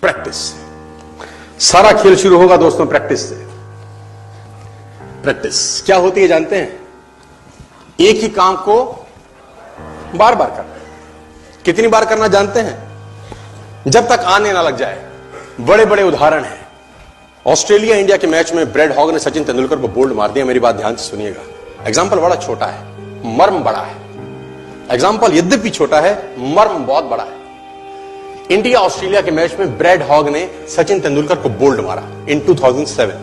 Practice. सारा खेल शुरू होगा दोस्तों प्रैक्टिस से। प्रैक्टिस क्या होती है जानते हैं? एक ही काम को बार बार करना। कितनी बार करना जानते हैं? जब तक आने ना लग जाए। बड़े बड़े उदाहरण हैं। ऑस्ट्रेलिया इंडिया के मैच में ब्रैड हॉग ने सचिन तेंदुलकर को बोल्ड मार दिया। मेरी बात ध्यान से सुनिएगा। एग्जाम्पल बड़ा छोटा है, मर्म बड़ा है। एग्जाम्पल यद्यपि छोटा है, मर्म बहुत बड़ा है। इंडिया ऑस्ट्रेलिया के मैच में ब्रैड हॉग ने सचिन तेंदुलकर को बोल्ड मारा इन 2007।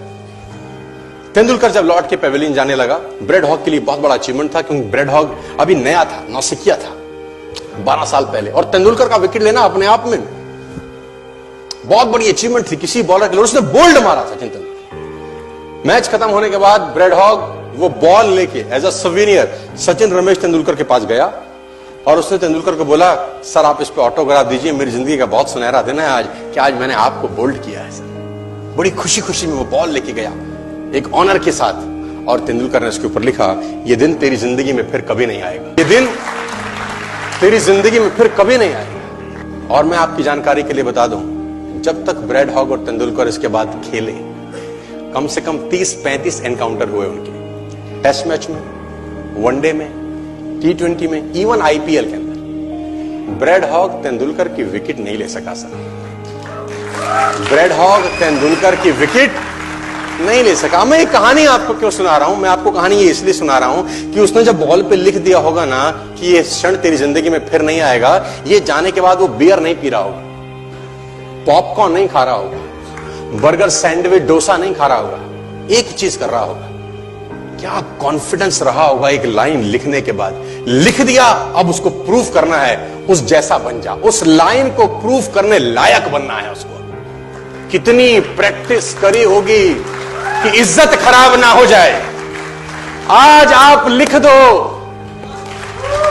तेंदुलकर जब लौट के पेविलियन जाने लगा, ब्रैड हॉग के लिए बहुत बड़ा अचीवमेंट था, क्योंकि ब्रैड हॉग अभी नया था, नौसिखिया था 12 साल पहले, और तेंदुलकर का विकेट लेना अपने आप में बहुत बड़ी अचीवमेंट थी किसी बॉलर के लिए। उसने बोल्ड मारा सचिन तेंदुलकर। मैच खत्म होने के बाद ब्रैड हॉग वो बॉल लेके as a souvenir Sachin Ramesh Tendulkar के पास गया और उसने तेंदुलकर को बोला, सर आप इस पे ऑटोग्राफ दीजिए, मेरी जिंदगी का बहुत सुनहरा दिन है आज कि आज मैंने आपको बोल्ड किया है सर। बड़ी खुशी खुशी में वो बॉल लेके गया एक ऑनर के साथ, और तेंदुलकर ने उसके ऊपर लिखा, ये दिन तेरी जिंदगी में फिर कभी नहीं आएगा, ये दिन तेरी जिंदगी में फिर कभी नहीं आएगा। और मैं आपकी जानकारी के लिए बता दूं, जब तक ब्रैड हॉग और तेंदुलकर इसके बाद खेले, कम से कम 30-35 एनकाउंटर हुए उनके, टेस्ट मैच में, वनडे में, T20 में, इवन आईपीएल के अंदर। ब्रैड हॉग तेंदुलकर की विकेट नहीं ले सका सर। ब्रैड हॉग तेंदुलकर की विकेट नहीं ले सका। मैं ये कहानी आपको क्यों सुना रहा हूं? मैं आपको कहानी ये इसलिए सुना रहा हूं कि उसने जब बॉल पे लिख दिया होगा ना कि ये क्षण तेरी जिंदगी में फिर नहीं आएगा, ये जाने के बाद वो बियर नहीं पी रहा होगा, पॉपकॉर्न नहीं खा रहा होगा, बर्गर, सैंडविच, डोसा नहीं खा रहा होगा, एक चीज कर रहा होगा। क्या कॉन्फिडेंस रहा होगा एक लाइन लिखने के बाद। लिख दिया, अब उसको प्रूफ करना है, उस जैसा बन जा। उस लाइन को प्रूफ करने लायक बनना है उसको। कितनी प्रैक्टिस करी होगी कि इज्जत खराब ना हो जाए। आज आप लिख दो,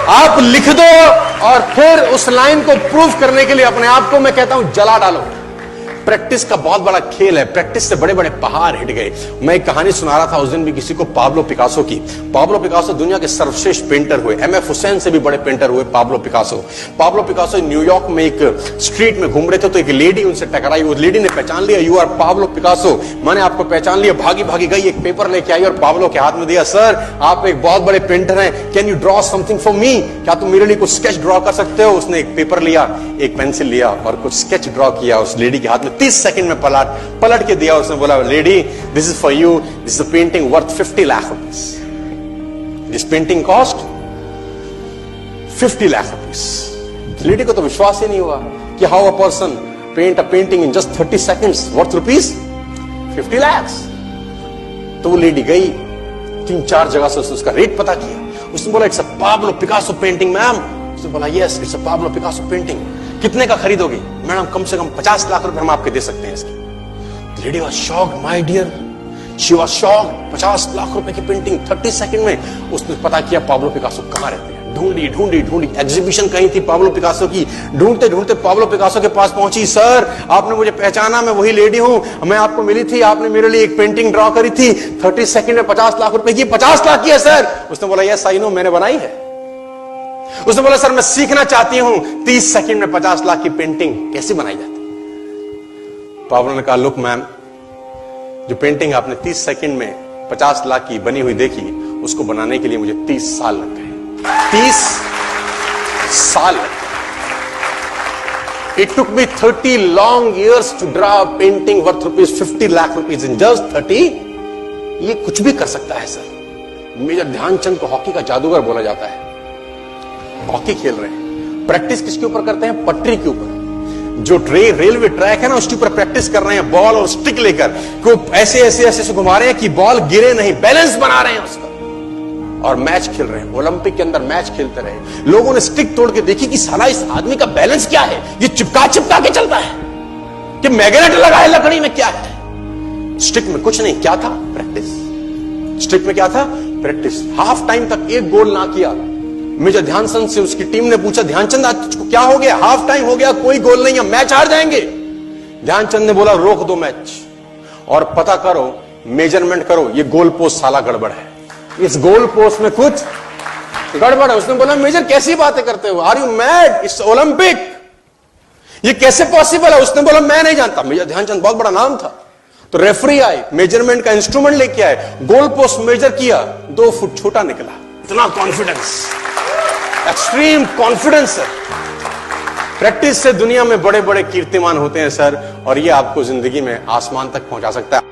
आप लिख दो, और फिर उस लाइन को प्रूफ करने के लिए अपने आप को मैं कहता हूं जला डालो। प्रैक्टिस का बहुत बड़ा खेल है। प्रैक्टिस से बड़े बड़े पहाड़ हिट गए। मैं एक कहानी सुना रहा था उस दिन भी किसी को, पाब्लो पिकासो की। पाब्लो पिकासो दुनिया के सर्वश्रेष्ठ पेंटर हुए, एमएफ हुसैन से भी बड़े पेंटर हुए Pablo Picasso. Pablo Picasso New York में एक स्ट्रीट में घूम रहे थे, तो एक लेडी उनसे टकराई। उस लेडी ने पहचान लिया, यू आर पाब्लो पिकासो, मैंने आपको पहचान लिया। भागी भागी गई, एक पेपर लेके आई और पाब्लो के हाथ में दिया, सर आप एक बहुत बड़े पेंटर हैं, can you draw something for me? क्या तुम मेरे लिए कुछ स्केच ड्रॉ कर सकते हो? उसने एक पेपर लिया, एक पेंसिल लिया और कुछ स्केच ड्रॉ किया उस लेडी के हाथ में। 30 सेकंड में पलट के दिया। उसने बोला, lady this is for you, this is a painting worth 50 lakh rupees. This painting cost 50 lakh rupees. Lady को तो विश्वास ही नहीं हुआ कि how a person paint a painting in just 30 seconds worth rupees 50 lakh. तो वो लेडी गई, 3-4 जगह से उसका रेट पता किया। उसने बोला, it's a Pablo Picasso painting ma'am. उसने बोला, yes it's a Pablo Picasso painting. कितने का खरीदोगी? मैडम कम से कम 50 लाख रुपए हम आपके दे सकते हैं इसकी। Lady was shocked, my dear, she was shocked. 50 lakh रुपए की पेंटिंग 30 सेकंड में। उसने पता किया पाब्लो पिकासो कहां रहते हैं। ढूंढी ढूंढी ढूंढी, एग्जीबिशन कहीं थी पाब्लो पिकासो की। ढूंढते ढूंढते पाब्लो पिकासो के पास पहुंची। सर आपने मुझे पहचाना, मैं वही लेडी हूं, मैं आपको मिली थी, आपने मेरे लिए एक पेंटिंग ड्रॉ करी थी 30 सेकंड में 50 लाख रुपए की। 50 लाख की है सर? उसने बोला, यस आई नो, मैंने बनाई है। उसने बोला, सर मैं सीखना चाहती हूं 30 सेकंड में 50 लाख की पेंटिंग कैसे बनाई जाती। पाब्लो ने कहा, लुक मैम, जो पेंटिंग आपने 30 सेकंड में 50 लाख की बनी हुई देखी, उसको बनाने के लिए मुझे 30 साल लग गए। 30 साल लग गए। It took me 30 long years to draw a painting worth rupees 50 lakh rupees in just 30। ये कुछ भी कर सकता है सर। मेजर ध्यानचंद को हॉकी का जादूगर बोला जाता है। हॉकी खेल रहे हैं, प्रैक्टिस किसके ऊपर करते हैं? पटरी के ऊपर। जो रेलवे ट्रैक है ना, उसके ऊपर प्रैक्टिस कर रहे हैं, बॉल और स्टिक लेकर को ऐसे ऐसे ऐसे से घुमा रहे हैं कि बॉल गिरे नहीं, बैलेंस बना रहे हैं उसका, और मैच खेल रहे हैं। ओलंपिक के अंदर मैच खेलते रहे। लोगों ने स्टिक तोड़ के देखी कि साला इस आदमी का बैलेंस क्या है, ये चिपका चिपका के चलता है कि मैग्नेट लगा है लकड़ी में, क्या है? स्टिक में कुछ नहीं, क्या था? प्रैक्टिस। स्टिक में क्या था? प्रैक्टिस। हाफ टाइम तक एक गोल ना किया। मेजर ध्यानचंद से उसकी टीम ने पूछा, ध्यानचंद आज तुझको क्या हो गया? हाफ टाइम हो गया, कोई गोल नहीं है, मैच हार जाएंगे। ध्यानचंद ने बोला, रोक दो मैच और पता करो, मेजरमेंट करो, ये गोल पोस्ट साला गड़बड़ है, इस गोल पोस्ट में कुछ गड़बड़ है। उसने बोला, मेजर कैसी बातें करते हो? Are you mad? It's Olympic, ये कैसे पॉसिबल है? उसने बोला मैं नहीं जानता। मेजर ध्यानचंद बहुत बड़ा नाम था। तो रेफरी आए, मेजरमेंट का इंस्ट्रूमेंट लेके आए, गोल पोस्ट मेजर किया, 2 फुट छोटा निकला। इतना confidence, extreme confidence sir. Practice से दुनिया में बड़े बड़े कीर्तिमान होते हैं सर, और ये आपको जिंदगी में आसमान तक पहुंचा सकता है।